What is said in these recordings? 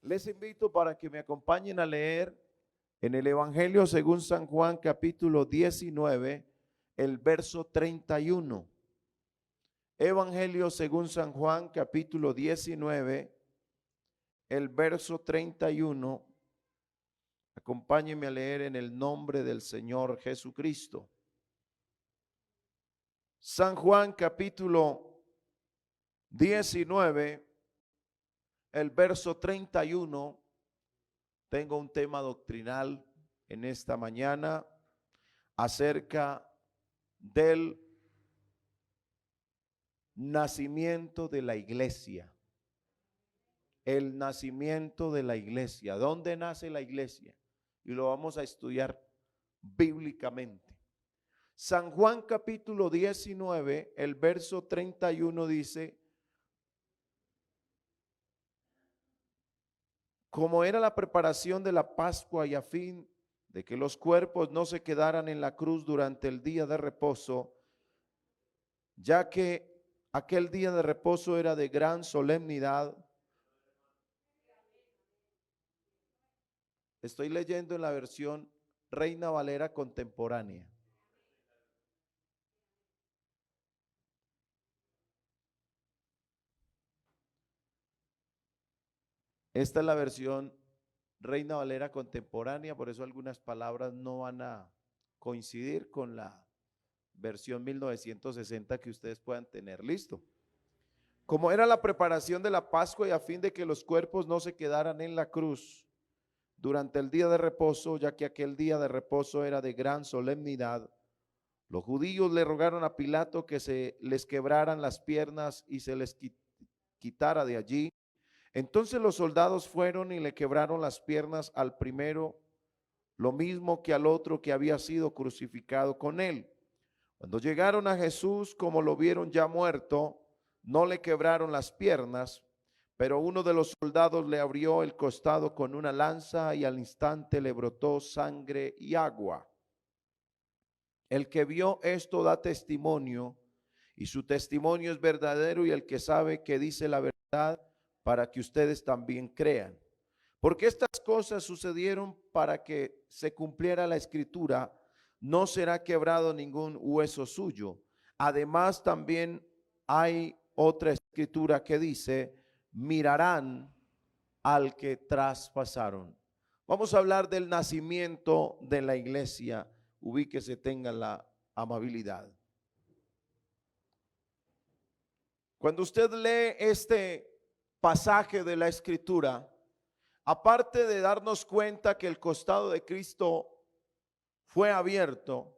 Les invito para que me acompañen a leer en el Evangelio según San Juan capítulo 19, el verso 31. Evangelio según San Juan capítulo 19, el verso 31. Acompáñenme a leer en el nombre del Señor Jesucristo. San Juan capítulo 19, el verso 31. Tengo un tema doctrinal en esta mañana acerca del nacimiento de la iglesia. El nacimiento de la iglesia. ¿Dónde nace la iglesia? Y lo vamos a estudiar bíblicamente. San Juan capítulo 19, el verso 31 dice: como era la preparación de la Pascua y a fin de que los cuerpos no se quedaran en la cruz durante el día de reposo, ya que aquel día de reposo era de gran solemnidad. Estoy leyendo en la versión Reina Valera contemporánea. Esta es la versión Reina Valera contemporánea, por eso algunas palabras no van a coincidir con la versión 1960 que ustedes puedan tener. Listo. Como era la preparación de la Pascua y a fin de que los cuerpos no se quedaran en la cruz durante el día de reposo, ya que aquel día de reposo era de gran solemnidad, los judíos le rogaron a Pilato que se les quebraran las piernas y se les quitara de allí. Entonces los soldados fueron y le quebraron las piernas al primero, lo mismo que al otro que había sido crucificado con él. Cuando llegaron a Jesús, como lo vieron ya muerto, no le quebraron las piernas, pero uno de los soldados le abrió el costado con una lanza y al instante le brotó sangre y agua. El que vio esto da testimonio, y su testimonio es verdadero, y el que sabe que dice la verdad, para que ustedes también crean. Porque estas cosas sucedieron para que se cumpliera la escritura: no será quebrado ningún hueso suyo. Además también hay otra escritura que dice: mirarán al que traspasaron. Vamos a hablar del nacimiento de la iglesia. Ubíquese, tenga la amabilidad. Cuando usted lee este pasaje de la escritura, aparte de darnos cuenta que el costado de Cristo fue abierto,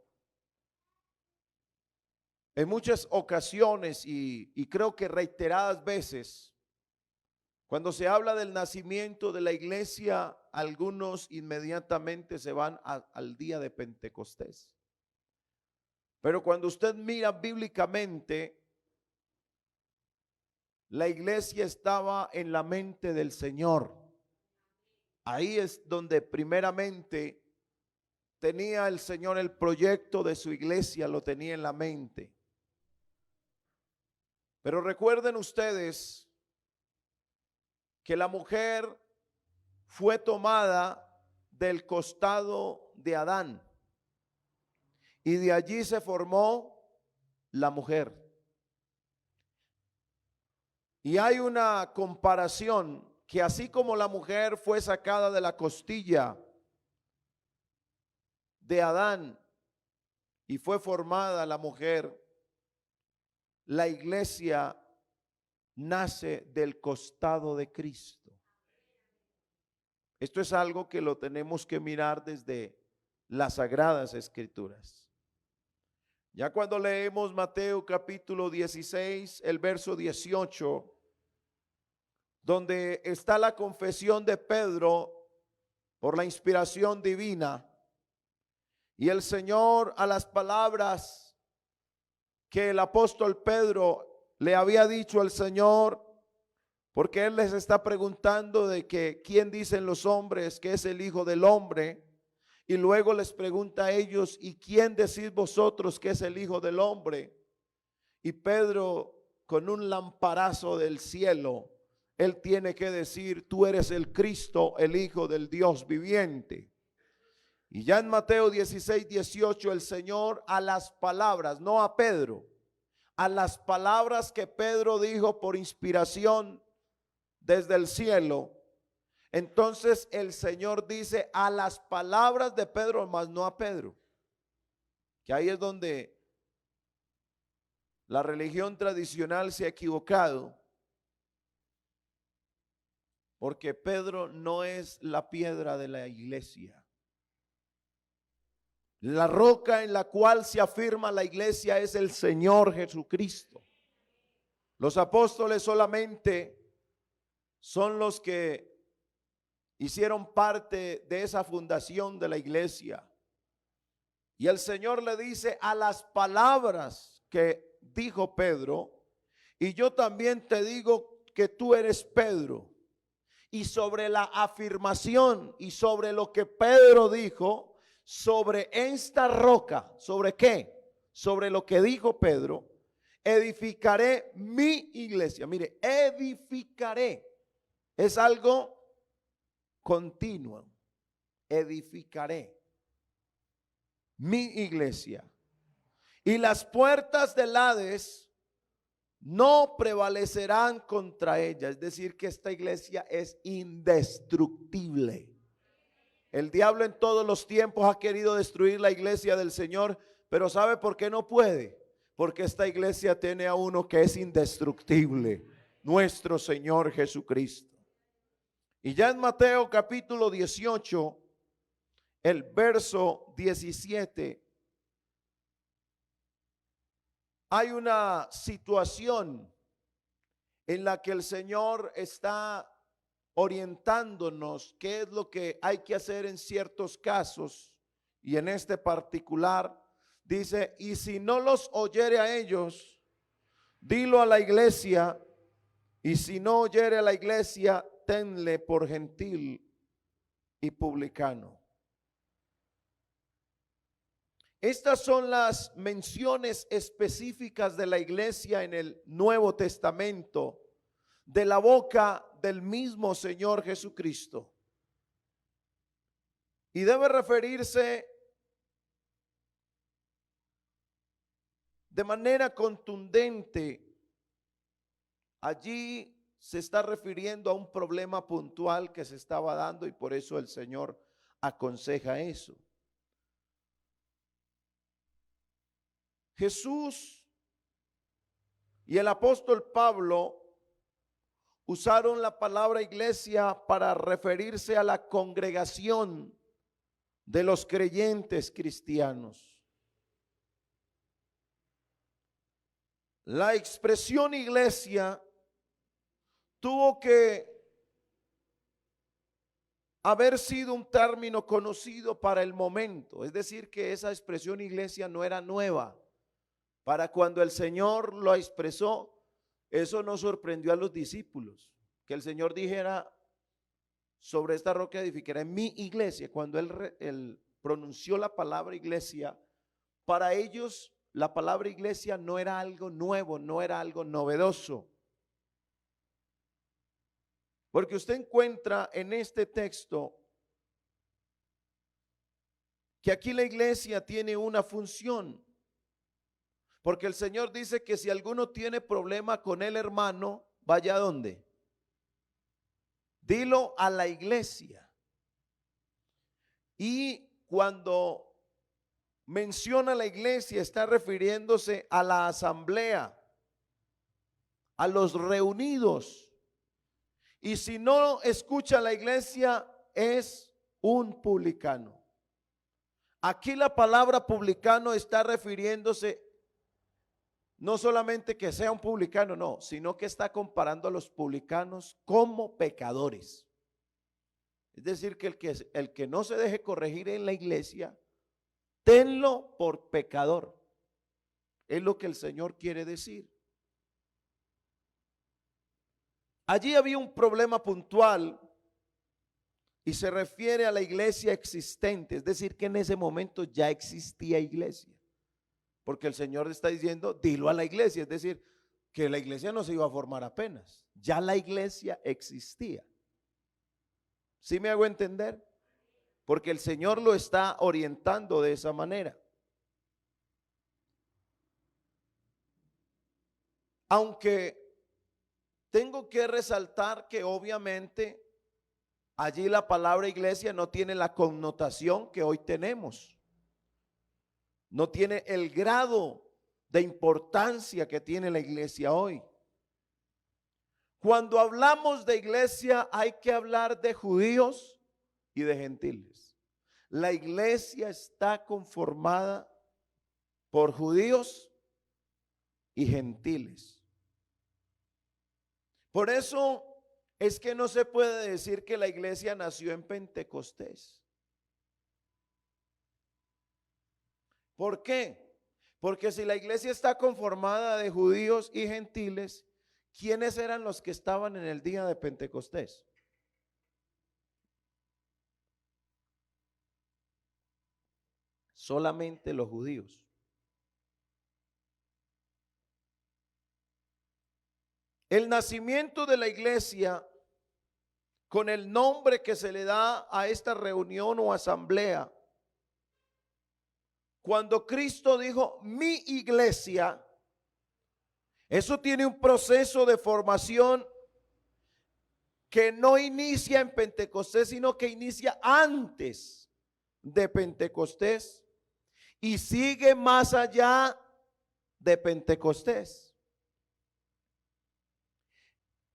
en muchas ocasiones y creo que reiteradas veces, cuando se habla del nacimiento de la iglesia, algunos inmediatamente se van al día de Pentecostés. Pero cuando usted mira bíblicamente, la iglesia estaba en la mente del Señor. Ahí es donde primeramente tenía el Señor el proyecto de su iglesia, lo tenía en la mente. Pero recuerden ustedes que la mujer fue tomada del costado de Adán y de allí se formó la mujer. Y hay una comparación que así como la mujer fue sacada de la costilla de Adán y fue formada la mujer, la iglesia nace del costado de Cristo. Esto es algo que lo tenemos que mirar desde las Sagradas Escrituras. Ya cuando leemos Mateo capítulo 16, el verso 18, donde está la confesión de Pedro por la inspiración divina, y el Señor, a las palabras que el apóstol Pedro le había dicho al Señor, porque él les está preguntando de que quién dicen los hombres que es el Hijo del Hombre, y luego les pregunta a ellos: ¿y quién decís vosotros que es el Hijo del Hombre? Y Pedro, con un lamparazo del cielo, Él tiene que decir: tú eres el Cristo, el Hijo del Dios viviente. Y ya en Mateo 16, 18, el Señor a las palabras, no a Pedro, a las palabras que Pedro dijo por inspiración desde el cielo. Entonces el Señor dice a las palabras de Pedro, mas no a Pedro. Que ahí es donde la religión tradicional se ha equivocado. Porque Pedro no es la piedra de la iglesia. La roca en la cual se afirma la iglesia es el Señor Jesucristo. Los apóstoles solamente son los que hicieron parte de esa fundación de la iglesia. Y el Señor le dice a las palabras que dijo Pedro: y yo también te digo que tú eres Pedro. Y sobre la afirmación y sobre lo que Pedro dijo, sobre esta roca, ¿sobre qué? Sobre lo que dijo Pedro, edificaré mi iglesia. Mire, edificaré. Es algo continuo. Edificaré mi iglesia. Y las puertas del Hades no prevalecerán contra ella. Es decir, que esta iglesia es indestructible. El diablo en todos los tiempos ha querido destruir la iglesia del Señor, pero ¿sabe por qué no puede? Porque esta iglesia tiene a uno que es indestructible, nuestro Señor Jesucristo. Y ya en Mateo capítulo 18, el verso 17, hay una situación en la que el Señor está orientándonos qué es lo que hay que hacer en ciertos casos, y en este particular dice: y si no los oyere a ellos, dilo a la iglesia, y si no oyere a la iglesia, tenle por gentil y publicano. Estas son las menciones específicas de la iglesia en el Nuevo Testamento, de la boca del mismo Señor Jesucristo. Y debe referirse de manera contundente. Allí se está refiriendo a un problema puntual que se estaba dando, y por eso el Señor aconseja eso. Jesús y el apóstol Pablo usaron la palabra iglesia para referirse a la congregación de los creyentes cristianos. La expresión iglesia tuvo que haber sido un término conocido para el momento. Es decir, que esa expresión iglesia no era nueva. Para cuando el Señor lo expresó, eso no sorprendió a los discípulos. Que el Señor dijera: sobre esta roca edificaré mi iglesia. Cuando él pronunció la palabra iglesia, para ellos la palabra iglesia no era algo nuevo, no era algo novedoso. Porque usted encuentra en este texto que aquí la iglesia tiene una función. Porque el Señor dice que si alguno tiene problema con el hermano, vaya a dónde. Dilo a la iglesia. Y cuando menciona la iglesia, está refiriéndose a la asamblea, a los reunidos. Y si no escucha la iglesia, es un publicano. Aquí la palabra publicano está refiriéndose no solamente que sea un publicano, no, sino que está comparando a los publicanos como pecadores. Es decir, que el que no se deje corregir en la iglesia, tenlo por pecador. Es lo que el Señor quiere decir. Allí había un problema puntual y se refiere a la iglesia existente. Es decir, que en ese momento ya existía iglesia. Porque el Señor está diciendo: dilo a la iglesia. Es decir, que la iglesia no se iba a formar apenas. Ya la iglesia existía. ¿Sí me hago entender? Porque el Señor lo está orientando de esa manera. Aunque tengo que resaltar que obviamente allí la palabra iglesia no tiene la connotación que hoy tenemos. No tiene el grado de importancia que tiene la iglesia hoy. Cuando hablamos de iglesia hay que hablar de judíos y de gentiles. La iglesia está conformada por judíos y gentiles. Por eso es que no se puede decir que la iglesia nació en Pentecostés. ¿Por qué? Porque si la iglesia está conformada de judíos y gentiles, ¿quiénes eran los que estaban en el día de Pentecostés? Solamente los judíos. El nacimiento de la iglesia, con el nombre que se le da a esta reunión o asamblea, cuando Cristo dijo mi iglesia, eso tiene un proceso de formación que no inicia en Pentecostés, sino que inicia antes de Pentecostés y sigue más allá de Pentecostés.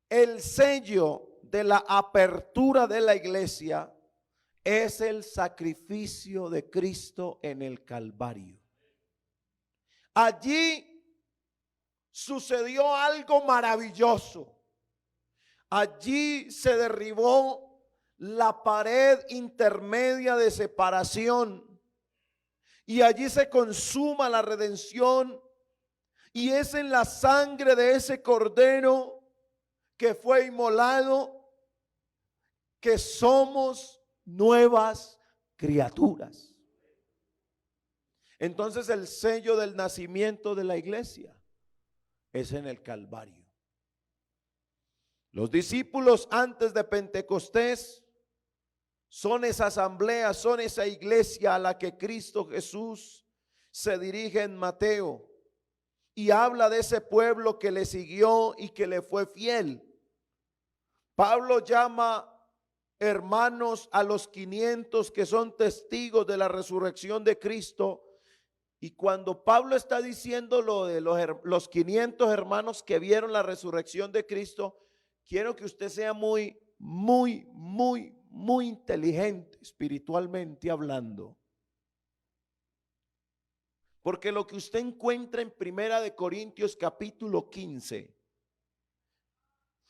El sello de la apertura de la iglesia es el sacrificio de Cristo en el Calvario. Allí sucedió algo maravilloso. Allí se derribó la pared intermedia de separación y allí se consuma la redención, y es en la sangre de ese cordero que fue inmolado que somos nuevas criaturas. Entonces el sello del nacimiento de la iglesia es en el Calvario. Los discípulos antes de Pentecostés son esa asamblea, son esa iglesia a la que Cristo Jesús se dirige en Mateo y habla de ese pueblo que le siguió y que le fue fiel. Pablo llama hermanos a los 500 que son testigos de la resurrección de Cristo. Y cuando Pablo está diciendo lo de los 500 hermanos que vieron la resurrección de Cristo, quiero que usted sea muy inteligente espiritualmente hablando. Porque lo que usted encuentra en Primera de Corintios capítulo 15,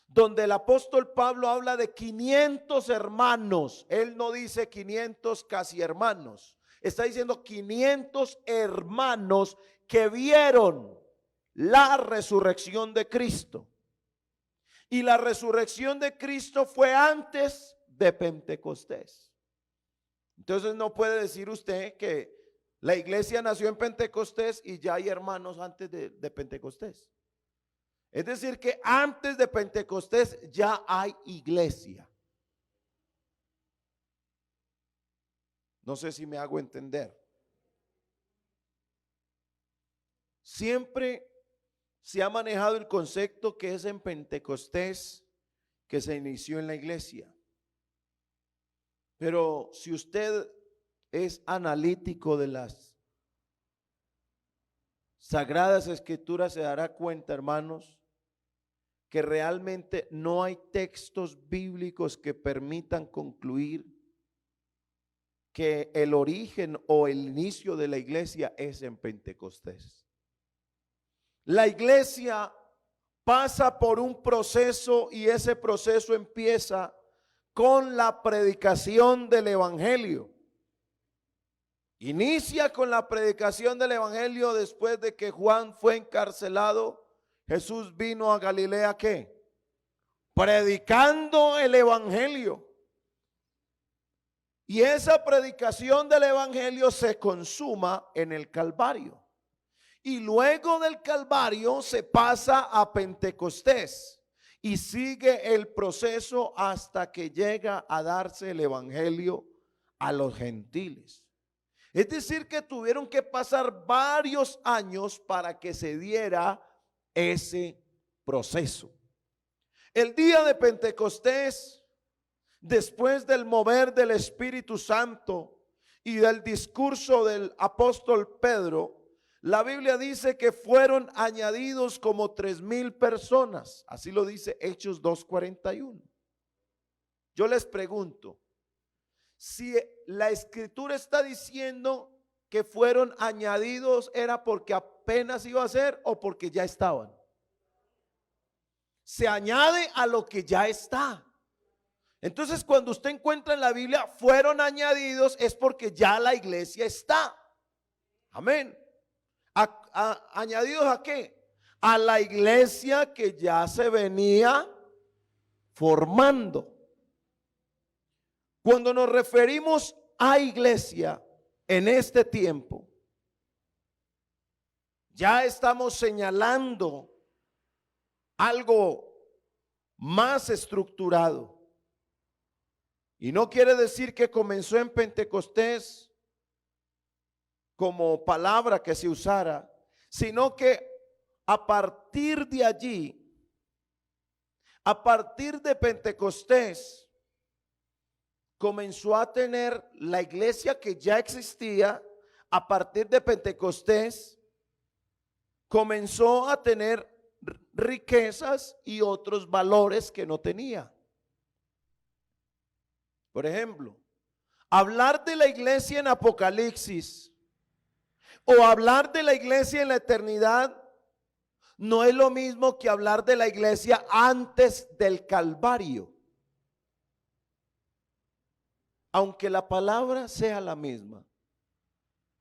donde el apóstol Pablo habla de 500 hermanos, él no dice 500 casi hermanos, está diciendo 500 hermanos que vieron la resurrección de Cristo. Y la resurrección de Cristo fue antes de Pentecostés. Entonces no puede decir usted que la iglesia nació en Pentecostés y ya hay hermanos antes de Pentecostés. Es decir, que antes de Pentecostés ya hay iglesia. No sé si me hago entender. Siempre se ha manejado el concepto que es en Pentecostés que se inició en la iglesia. Pero si usted es analítico de las Sagradas Escrituras, se dará cuenta, hermanos, que realmente no hay textos bíblicos que permitan concluir que el origen o el inicio de la iglesia es en Pentecostés. La iglesia pasa por un proceso y ese proceso empieza con la predicación del evangelio. Inicia con la predicación del evangelio después de que Juan fue encarcelado. Jesús vino a Galilea, ¿qué? Predicando el evangelio. Y esa predicación del evangelio se consuma en el Calvario. Y luego del Calvario se pasa a Pentecostés. y sigue el proceso hasta que llega a darse el evangelio a los gentiles. Es decir, que tuvieron que pasar varios años para que se diera ese proceso. El día de Pentecostés, después del mover del Espíritu Santo y del discurso del apóstol Pedro, la Biblia dice que fueron añadidos como 3,000 personas. Así lo dice Hechos 2:41. Yo les pregunto, si la escritura está diciendo que fueron añadidos, ¿era porque apenas iba a ser o porque ya estaban? Se añade a lo que ya está. Entonces, cuando usted encuentra en la Biblia fueron añadidos, es porque ya la iglesia está. Amén. ¿Añadidos a qué? A la iglesia que ya se venía formando. Cuando nos referimos a iglesia en este tiempo, ya estamos señalando algo más estructurado. Y no quiere decir que comenzó en Pentecostés como palabra que se usara, sino que a partir de allí, a partir de Pentecostés, comenzó a tener la iglesia que ya existía. A partir de Pentecostés comenzó a tener riquezas y otros valores que no tenía. Por ejemplo, hablar de la iglesia en Apocalipsis o hablar de la iglesia en la eternidad no es lo mismo que hablar de la iglesia antes del Calvario. Aunque la palabra sea la misma,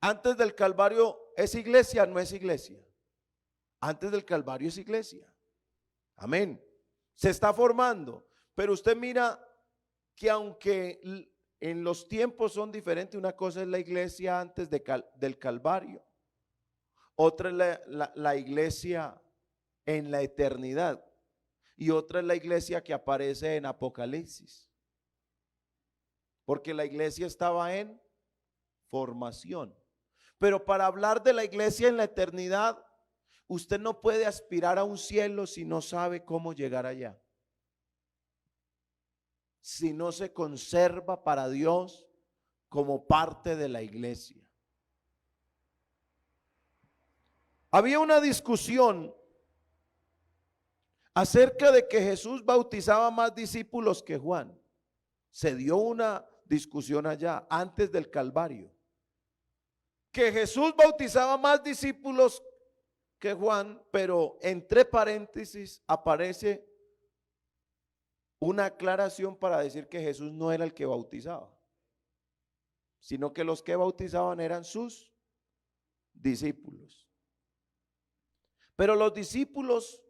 antes del Calvario es iglesia, no es iglesia. Antes del Calvario es iglesia. Amén. Se está formando. Pero usted mira que aunque en los tiempos son diferentes, una cosa es la iglesia antes del Calvario, otra es la iglesia en la eternidad y otra es la iglesia que aparece en Apocalipsis. Porque la iglesia estaba en formación. Pero para hablar de la iglesia en la eternidad, usted no puede aspirar a un cielo si no sabe cómo llegar allá. Si no se conserva para Dios como parte de la iglesia. Había una discusión acerca de que Jesús bautizaba más discípulos que Juan. Se dio una discusión allá antes del Calvario, que Jesús bautizaba más discípulos que Juan, pero entre paréntesis aparece una aclaración para decir que Jesús no era el que bautizaba, sino que los que bautizaban eran sus discípulos. Pero los discípulos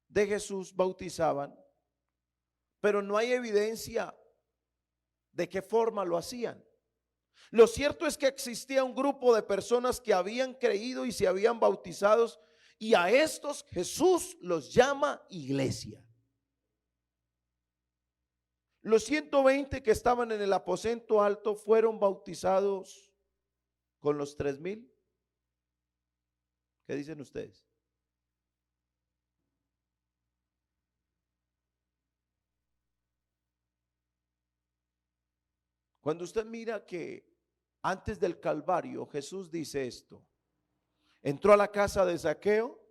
de Jesús bautizaban, pero no hay evidencia de qué forma lo hacían. Lo cierto es que existía un grupo de personas que habían creído y se habían bautizado, y a estos Jesús los llama iglesia. Los 120 que estaban en el aposento alto fueron bautizados con los 3,000. ¿Qué dicen ustedes? Cuando usted mira que antes del Calvario Jesús dice esto: entró a la casa de Zaqueo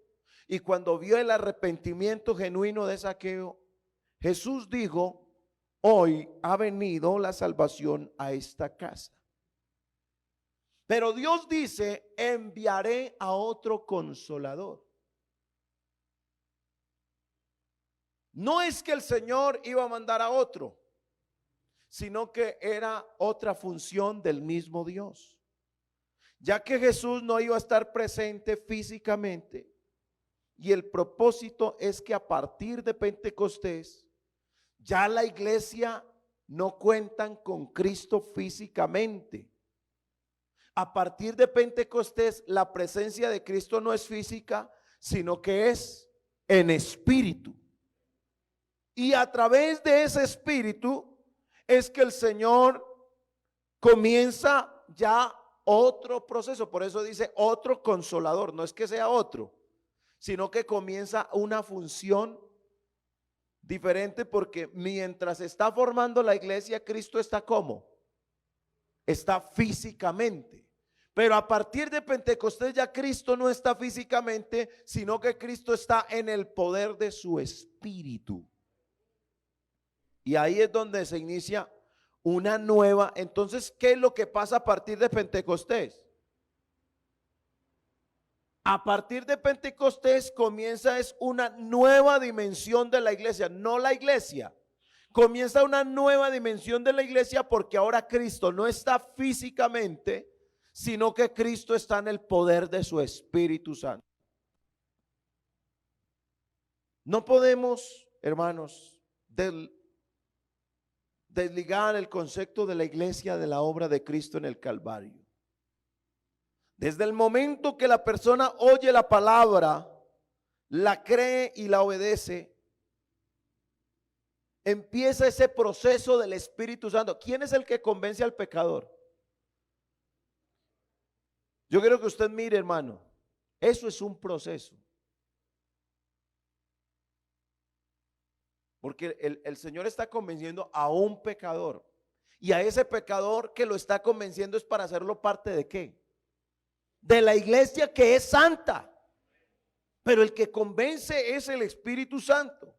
y cuando vio el arrepentimiento genuino de Zaqueo, Jesús dijo: hoy ha venido la salvación a esta casa. Pero Dios dice: enviaré a otro consolador. No es que el Señor iba a mandar a otro, sino que era otra función del mismo Dios. Ya que Jesús no iba a estar presente físicamente, y el propósito es que a partir de Pentecostés ya la iglesia no cuentan con Cristo físicamente. A partir de Pentecostés la presencia de Cristo no es física, sino que es en espíritu. Y a través de ese espíritu es que el Señor comienza ya otro proceso. Por eso dice otro consolador. No es que sea otro, sino que comienza una función diferente, porque mientras está formando la iglesia, Cristo está ¿cómo? Está físicamente. Pero a partir de Pentecostés ya Cristo no está físicamente, sino que Cristo está en el poder de su espíritu. Y ahí es donde se inicia una nueva. Entonces, ¿qué es lo que pasa a partir de Pentecostés? A partir de Pentecostés comienza es una nueva dimensión de la iglesia, no la iglesia. Comienza una nueva dimensión de la iglesia, porque ahora Cristo no está físicamente, sino que Cristo está en el poder de su Espíritu Santo. No podemos, hermanos, desligar el concepto de la iglesia de la obra de Cristo en el Calvario. Desde el momento que la persona oye la palabra, la cree y la obedece, empieza ese proceso del Espíritu Santo. ¿Quién es el que convence al pecador? Yo quiero que usted mire, hermano, eso es un proceso. Porque el Señor está convenciendo a un pecador, y a ese pecador que lo está convenciendo es para hacerlo parte ¿de qué? De la iglesia, que es santa. Pero el que convence es el Espíritu Santo.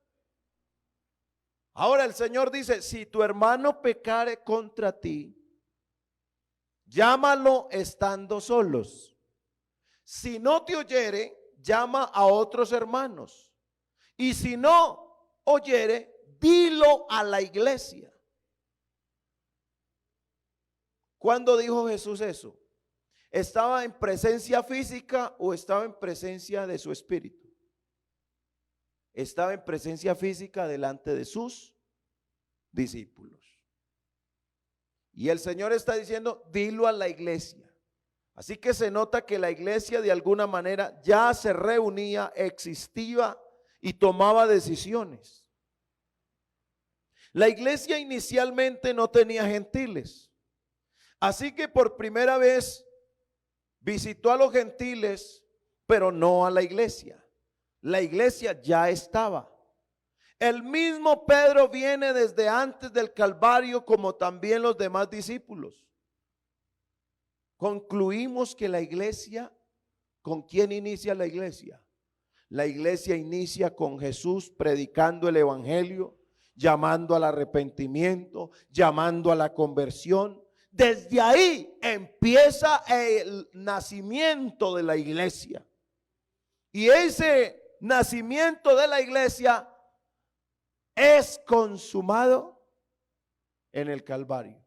Ahora el Señor dice: si tu hermano pecare contra ti, llámalo estando solos. Si no te oyere, llama a otros hermanos. Y si no oyere, dilo a la iglesia. ¿Cuándo dijo Jesús eso? ¿Estaba en presencia física o estaba en presencia de su espíritu? Estaba en presencia física delante de sus discípulos. Y el Señor está diciendo: dilo a la iglesia. Así que se nota que la iglesia de alguna manera ya se reunía, existía y tomaba decisiones. La iglesia inicialmente no tenía gentiles. Así que por primera vez visitó a los gentiles, pero no a la iglesia. La iglesia ya estaba. El mismo Pedro viene desde antes del Calvario, como también los demás discípulos. Concluimos que la iglesia, ¿con quién inicia la iglesia? La iglesia inicia con Jesús predicando el evangelio, llamando al arrepentimiento, llamando a la conversión. Desde ahí empieza el nacimiento de la iglesia. Y ese nacimiento de la iglesia es consumado en el Calvario.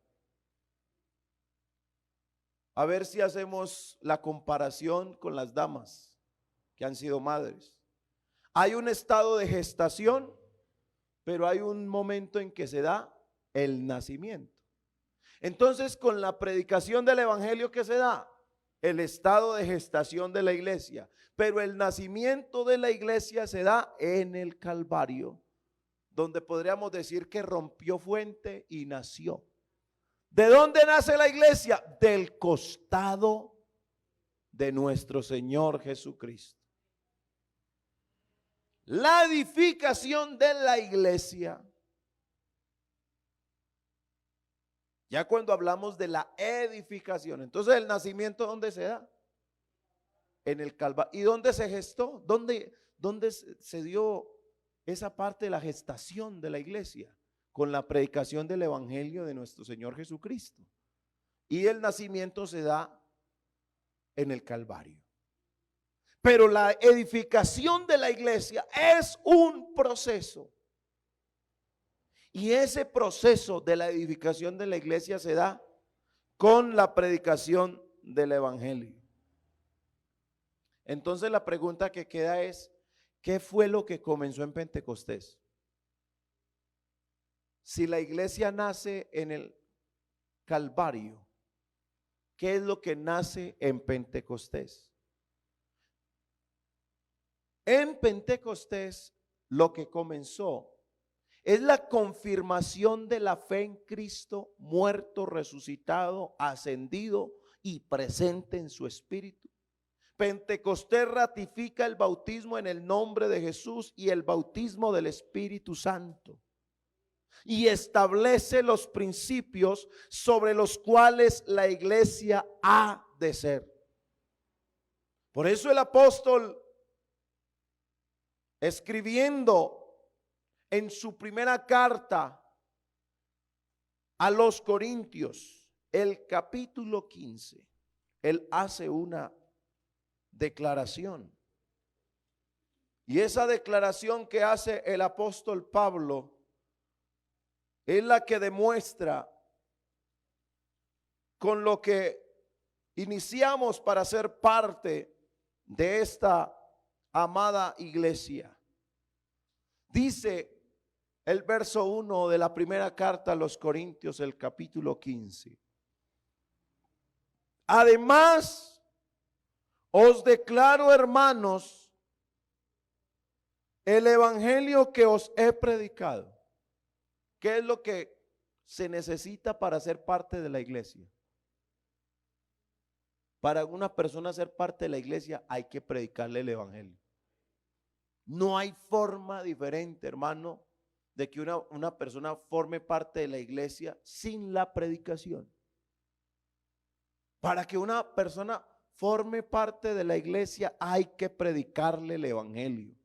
A ver si hacemos la comparación con las damas que han sido madres. Hay un estado de gestación, pero hay un momento en que se da el nacimiento. Entonces, con la predicación del evangelio, que se da el estado de gestación de la iglesia, pero el nacimiento de la iglesia se da en el Calvario, donde podríamos decir que rompió fuente y nació. ¿De dónde nace la iglesia? Del costado de nuestro Señor Jesucristo. La edificación de la iglesia, ya cuando hablamos de la edificación, entonces el nacimiento, ¿dónde se da? En el Calvario. ¿Y dónde se gestó? ¿Dónde se dio esa parte de la gestación de la iglesia? Con la predicación del evangelio de nuestro Señor Jesucristo. Y el nacimiento se da en el Calvario. Pero la edificación de la iglesia es un proceso. Y ese proceso de la edificación de la iglesia se da con la predicación del evangelio. Entonces la pregunta que queda es: ¿qué fue lo que comenzó en Pentecostés? Si la iglesia nace en el Calvario, ¿qué es lo que nace en Pentecostés? En Pentecostés lo que comenzó es la confirmación de la fe en Cristo, muerto, resucitado, ascendido y presente en su espíritu. Pentecostés ratifica el bautismo en el nombre de Jesús y el bautismo del Espíritu Santo, y establece los principios sobre los cuales la iglesia ha de ser. Por eso el apóstol, escribiendo en su primera carta a los Corintios, el capítulo 15, él hace una declaración. Y esa declaración que hace el apóstol Pablo es la que demuestra con lo que iniciamos para ser parte de esta amada iglesia. Dice el verso 1 de la primera carta a los Corintios, el capítulo 15. Además, os declaro, hermanos, el evangelio que os he predicado. ¿Qué es lo que se necesita para ser parte de la iglesia? Para una persona ser parte de la iglesia hay que predicarle el evangelio. No hay forma diferente, hermano, de que una persona forme parte de la iglesia sin la predicación. Para que una persona forme parte de la iglesia hay que predicarle el evangelio.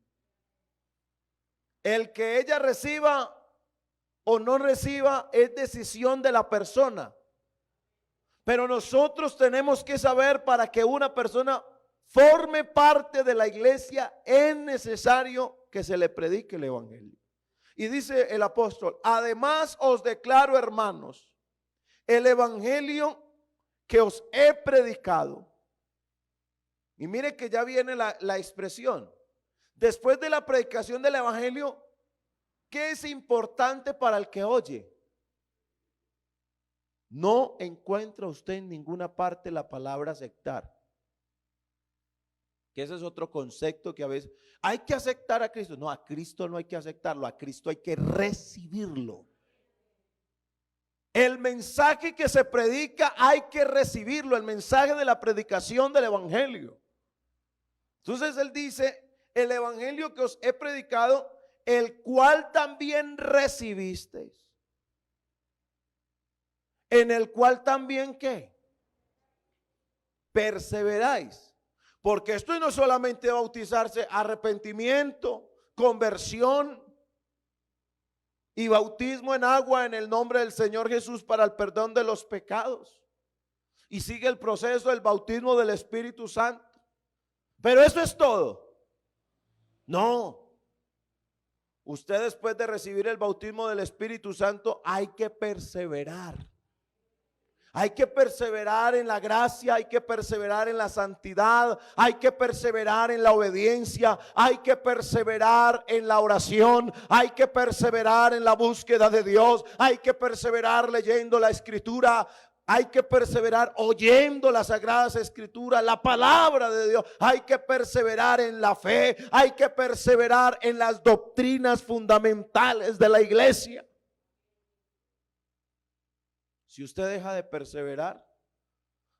El que ella reciba o no reciba es decisión de la persona. Pero nosotros tenemos que saber, para que una persona forme parte de la iglesia es necesario que se le predique el evangelio. Y dice el apóstol: además os declaro, hermanos, el evangelio que os he predicado. Y mire que ya viene la expresión. Después de la predicación del evangelio, ¿qué es importante para el que oye? No encuentra usted en ninguna parte la palabra aceptar. Que ese es otro concepto que a veces hay que aceptar a Cristo. No, a Cristo no hay que aceptarlo, a Cristo hay que recibirlo. El mensaje que se predica hay que recibirlo, el mensaje de la predicación del evangelio. Entonces él dice: el evangelio que os he predicado, el cual también recibisteis, en el cual también ¿qué? Perseveráis. Porque esto no es solamente bautizarse, arrepentimiento, conversión y bautismo en agua en el nombre del Señor Jesús para el perdón de los pecados. Y sigue el proceso del bautismo del Espíritu Santo. Pero eso es todo. No. Usted, después de recibir el bautismo del Espíritu Santo, hay que perseverar. Hay que perseverar en la gracia, hay que perseverar en la santidad, hay que perseverar en la obediencia, hay que perseverar en la oración, hay que perseverar en la búsqueda de Dios, hay que perseverar leyendo la Escritura, hay que perseverar oyendo las Sagradas Escrituras, la palabra de Dios, hay que perseverar en la fe, hay que perseverar en las doctrinas fundamentales de la iglesia. Si usted deja de perseverar,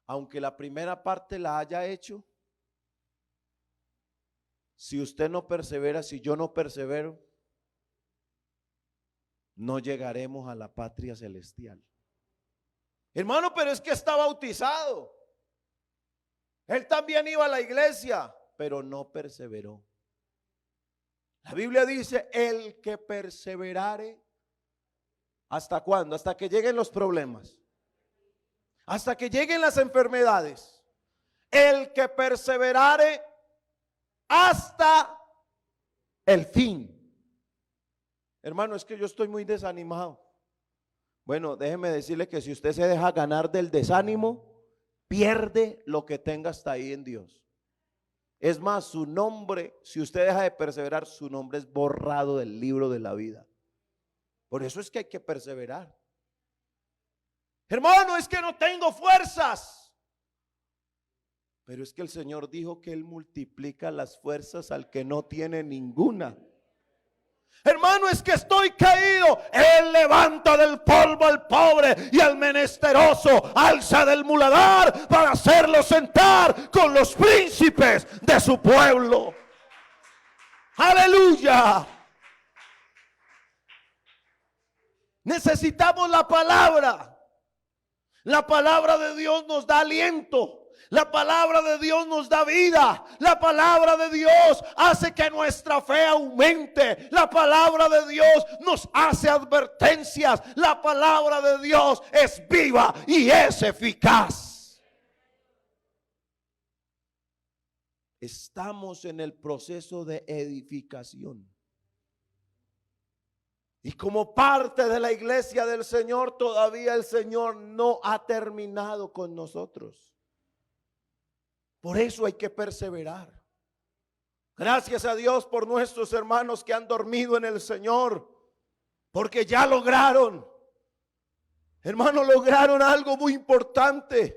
aunque la primera parte la haya hecho, si usted no persevera, si yo no persevero, no llegaremos a la patria celestial. Hermano, pero es que está bautizado. Él también iba a la iglesia, pero no perseveró. La Biblia dice: el que perseverare. ¿Hasta cuándo? Hasta que lleguen los problemas, hasta que lleguen las enfermedades. El que perseverare hasta el fin. Hermano, es que yo estoy muy desanimado. Bueno, déjeme decirle que si usted se deja ganar del desánimo, pierde lo que tenga hasta ahí en Dios. Es más, su nombre, si usted deja de perseverar, su nombre es borrado del libro de la vida. Por eso es que hay que perseverar. Hermano, es que no tengo fuerzas. Pero es que el Señor dijo que Él multiplica las fuerzas al que no tiene ninguna. Hermano, es que estoy caído. Él levanta del polvo al pobre y al menesteroso alza del muladar para hacerlo sentar con los príncipes de su pueblo. Aleluya. Necesitamos la palabra. La palabra de Dios nos da aliento. La palabra de Dios nos da vida. La palabra de Dios hace que nuestra fe aumente. La palabra de Dios nos hace advertencias. La palabra de Dios es viva y es eficaz. Estamos en el proceso de edificación. Y como parte de la iglesia del Señor, todavía el Señor no ha terminado con nosotros. Por eso hay que perseverar. Gracias a Dios por nuestros hermanos que han dormido en el Señor, porque ya lograron, hermanos, lograron algo muy importante.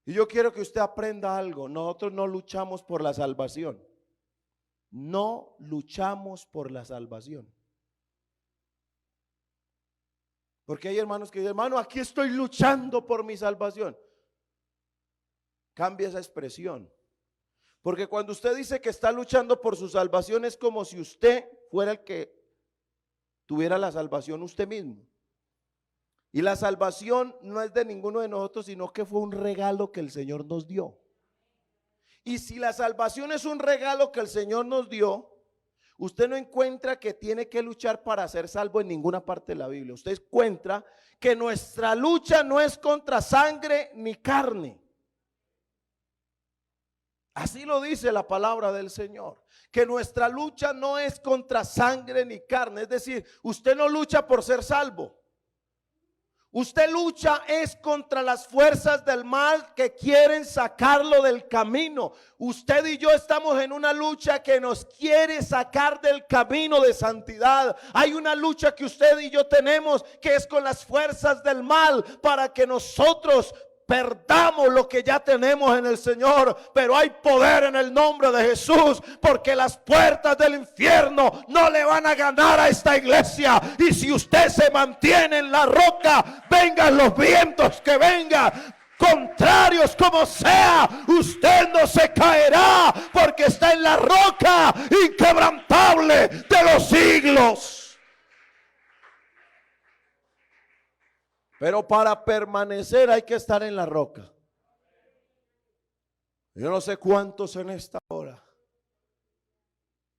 Y yo quiero que usted aprenda algo. Nosotros no luchamos por la salvación. No luchamos por la salvación. Porque hay hermanos que dicen, hermano, aquí estoy luchando por mi salvación. Cambia esa expresión. Porque cuando usted dice que está luchando por su salvación, es como si usted fuera el que tuviera la salvación usted mismo. Y la salvación no es de ninguno de nosotros, sino que fue un regalo que el Señor nos dio. Y si la salvación es un regalo que el Señor nos dio, usted no encuentra que tiene que luchar para ser salvo en ninguna parte de la Biblia. Usted encuentra que nuestra lucha no es contra sangre ni carne. Así lo dice la palabra del Señor, que nuestra lucha no es contra sangre ni carne. Es decir, usted no lucha por ser salvo. Usted lucha es contra las fuerzas del mal que quieren sacarlo del camino. Usted y yo estamos en una lucha que nos quiere sacar del camino de santidad. Hay una lucha que usted y yo tenemos que es con las fuerzas del mal para que nosotros perdamos lo que ya tenemos en el Señor. Pero hay poder en el nombre de Jesús, porque las puertas del infierno no le van a ganar a esta iglesia. Y si usted se mantiene en la roca, vengan los vientos que vengan, contrarios como sea, usted no se caerá, porque está en la roca inquebrantable de los siglos. Pero para permanecer hay que estar en la roca. Yo no sé cuántos en esta hora,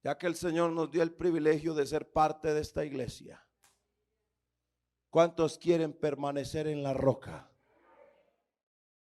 ya que el Señor nos dio el privilegio de ser parte de esta iglesia, ¿cuántos quieren permanecer en la roca?